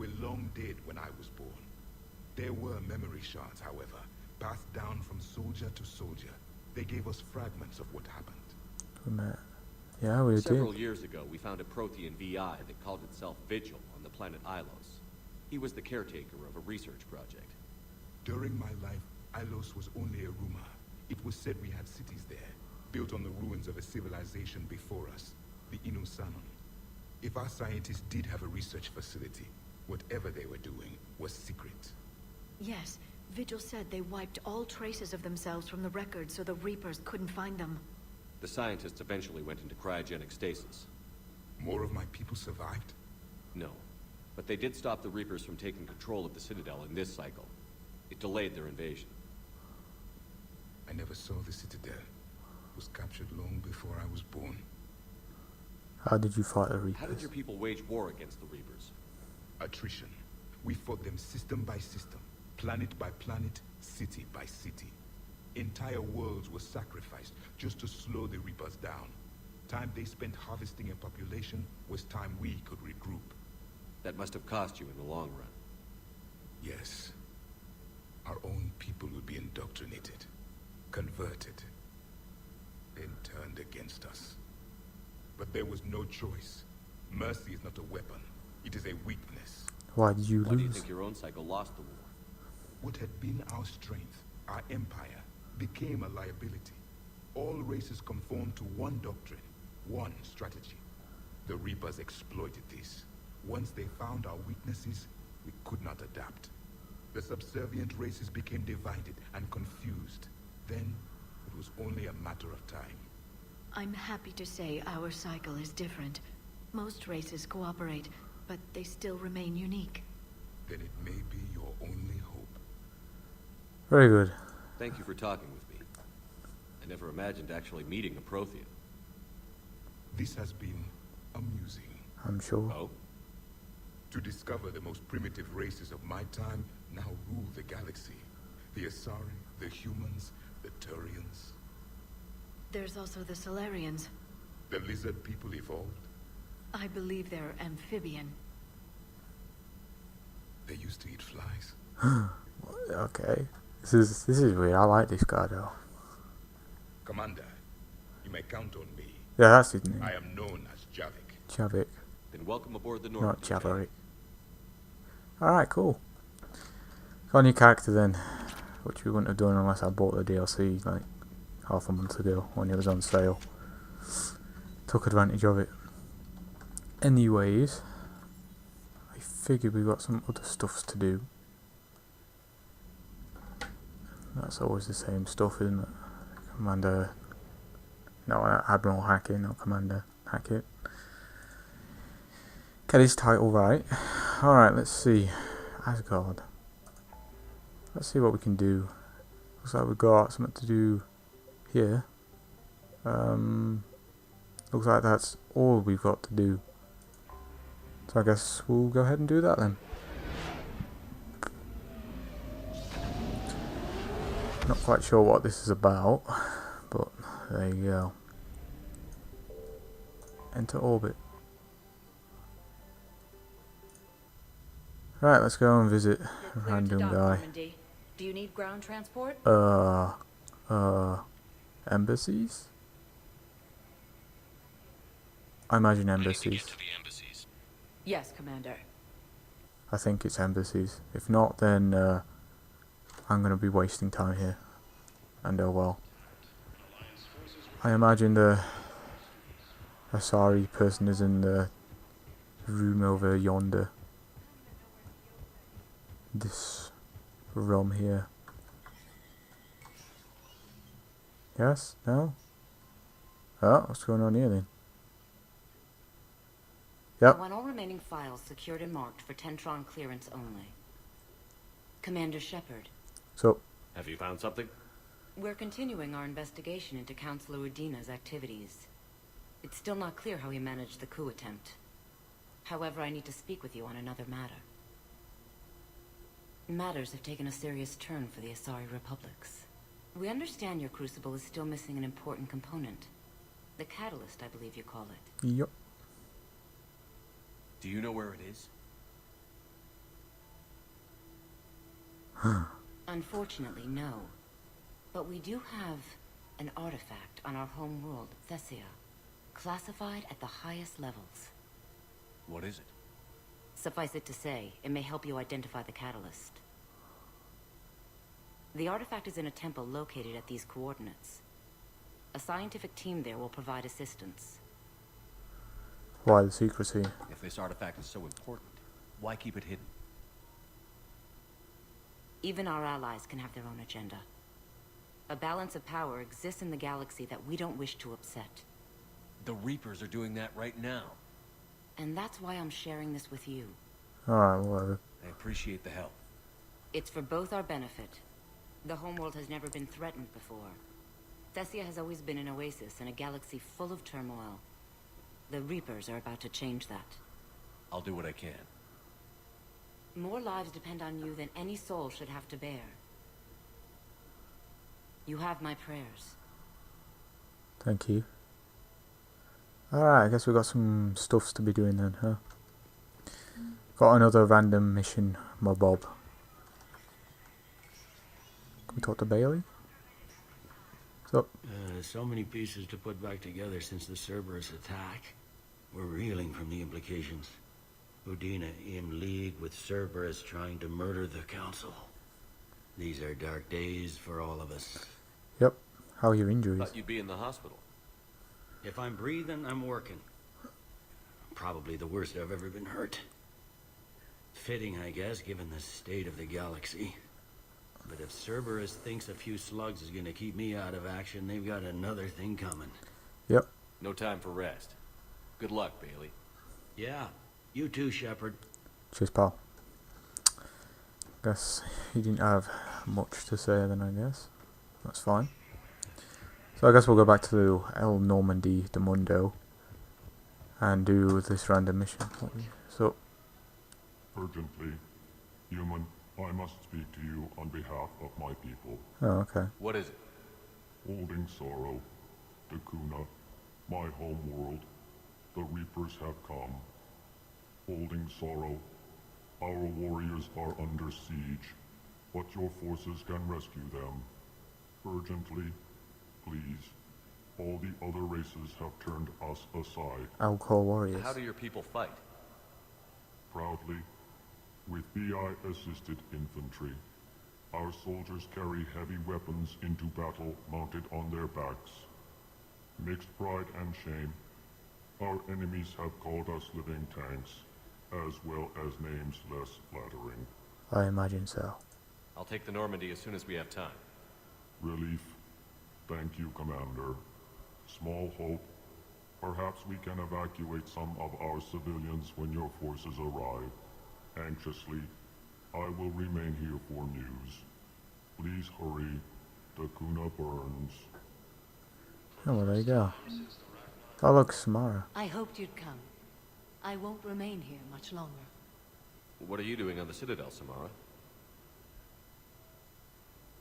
were long dead when I was born. There were memory shards, however, passed down from soldier to soldier. They gave us fragments of what happened. Yeah, we did. Several years ago, we found a Prothean VI that called itself Vigil on the planet Ilos. He was the caretaker of a research project. During my life, Ilos was only a rumor. It was said we had cities there, built on the ruins of a civilization before us, the Inusanon. If our scientists did have a research facility, whatever they were doing was secret. Yes, Vigil said they wiped all traces of themselves from the records so the Reapers couldn't find them. The scientists eventually went into cryogenic stasis. More of my people survived? No, but they did stop the Reapers from taking control of the Citadel in this cycle. It delayed their invasion. I never saw the Citadel. It was captured long before I was born. How did you fight the Reapers? How did your people wage war against the Reapers? Attrition. We fought them system by system, planet by planet, city by city. Entire worlds were sacrificed just to slow the Reapers down. Time they spent harvesting a population was time we could regroup. That must have cost you in the long run. Yes. Our own people would be indoctrinated, converted, then turned against us. But there was no choice. Mercy is not a weapon. It is a weakness. Why did you lose? Why do you think your own cycle lost the war? What had been our strength, our empire, became a liability. All races conformed to one doctrine, one strategy. The Reapers exploited this. Once they found our weaknesses, we could not adapt. The subservient races became divided and confused. Then, it was only a matter of time. I'm happy to say our cycle is different. Most races cooperate, but they still remain unique. Then it may be your only hope. Very good. Thank you for talking with me. I never imagined actually meeting a Prothean. This has been amusing. I'm sure. Oh? To discover the most primitive races of my time now rule the galaxy. The Asari, the humans, the Turians. There's also the Solarians. The lizard people evolved. I believe they're amphibian. They used to eat flies. Okay. This is weird. I like this guy though. Commander, you may count on me. Yeah, that's his name. I am known as Javik. Javik. Then welcome aboard the North. Not Javik. Alright, cool. Got a new character then, which we wouldn't have done unless I bought the DLC like half a month ago when it was on sale. Took advantage of it. Anyways, I figured we got some other stuffs to do. That's always the same stuff, isn't it? Commander... No, Admiral Hackett, not Commander Hackett. Get his title right. Alright, let's see. Asgard. Let's see what we can do. Looks like we've got something to do here. Looks like that's all we've got to do. So I guess we'll go ahead and do that then. Not quite sure what this is about, but there you go. Enter orbit. Right, let's go and visit a random guy. Do you need ground transport? Embassies? I imagine embassies. Yes, Commander. I think it's embassies. If not, then I'm going to be wasting time here. And oh well. I imagine the Asari person is in the room over yonder. This room here. Yes? No? Oh, what's going on here then? Yep. I want all remaining files secured and marked for Tentron clearance only. Commander Shepard. So, Have you found something? We're continuing our investigation into Councilor Udina's activities. It's still not clear how he managed the coup attempt. However, I need to speak with you on another matter. Matters have taken a serious turn for the Asari Republics. We understand your crucible is still missing an important component. The catalyst, I believe you call it. yep. Do you know where it is? Unfortunately, no. But we do have an artifact on our home world, Thessia, classified at the highest levels. What is it? Suffice it to say, it may help you identify the catalyst. The artifact is in a temple located at these coordinates. A scientific team there will provide assistance. Why the secrecy? If this artifact is so important, why keep it hidden? Even our allies can have their own agenda. A balance of power exists in the galaxy that we don't wish to upset. The Reapers are doing that right now. And that's why I'm sharing this with you. Alright, whatever. I appreciate the help. It's for both our benefit. The homeworld has never been threatened before. Thessia has always been an oasis in a galaxy full of turmoil. The Reapers are about to change that. I'll do what I can. More lives depend on you than any soul should have to bear. You have my prayers. Thank you. Alright, I guess we got some stuffs to be doing then, huh? Got another random mission, my Bob. Can we talk to Bailey? So, So many pieces to put back together since the Cerberus attack. We're reeling from the implications. Udina in league with Cerberus trying to murder the Council. These are dark days for all of us. yep. How are your injuries? Thought you'd be in the hospital. If I'm breathing, I'm working. Probably the worst I've ever been hurt. Fitting, I guess, given the state of the galaxy. But if Cerberus thinks a few slugs is gonna keep me out of action, they've got another thing coming. Yep. No time for rest. Good luck, Bailey. Yeah, you too, Shepard. Cheers, pal. Guess he didn't have much to say then, I guess. That's fine. So I guess we'll go back to El Normandy de Mundo and do this random mission. So, Urgently, human, I must speak to you on behalf of my people. oh, okay. What is it? Holding sorrow, Dakuna, my home world, the Reapers have come. Holding sorrow, our warriors are under siege, but your forces can rescue them. Urgently, please. All the other races have turned us aside. Alcohol warriors. How do your people fight? Proudly, with BI-assisted infantry, our soldiers carry heavy weapons into battle mounted on their backs. Mixed pride and shame, our enemies have called us living tanks, as well as names less flattering. I imagine so. I'll take the Normandy as soon as we have time. Relief. Thank you, Commander. Small hope. Perhaps we can evacuate some of our civilians when your forces arrive. Anxiously, I will remain here for news. Please hurry. Dakuna burns. Oh, well, there you go. Oh, look, Samara. I hoped you'd come. I won't remain here much longer. What are you doing on the Citadel, Samara?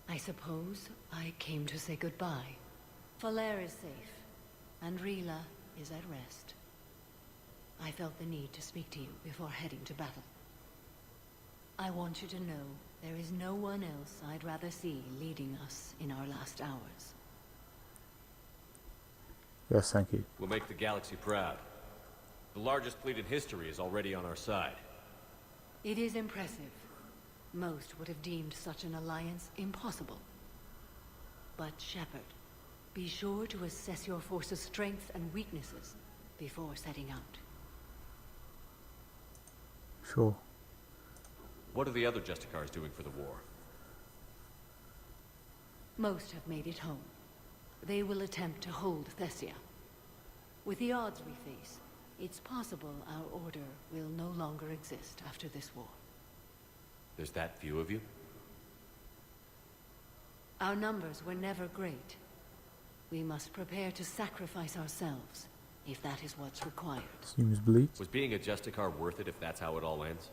I suppose I came to say goodbye. Falair is safe, and Rila is at rest. I felt the need to speak to you before heading to battle. I want you to know there is no one else I'd rather see leading us in our last hours. Yes, thank you. We'll make the galaxy proud. The largest fleet in history is already on our side. It is impressive. Most would have deemed such an alliance impossible. But Shepard, be sure to assess your force's strengths and weaknesses before setting out. Sure. What are the other Justicars doing for the war? Most have made it home. They will attempt to hold Thessia. With the odds we face, it's possible our order will no longer exist after this war. There's that few of you? Our numbers were never great. We must prepare to sacrifice ourselves, if that is what's required. Seems bleak. Was being a Justicar worth it if that's how it all ends?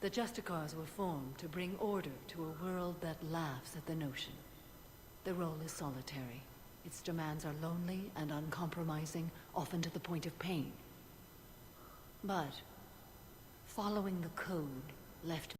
The Justicars were formed to bring order to a world that laughs at the notion. The role is solitary. Its demands are lonely and uncompromising, often to the point of pain. But following the code left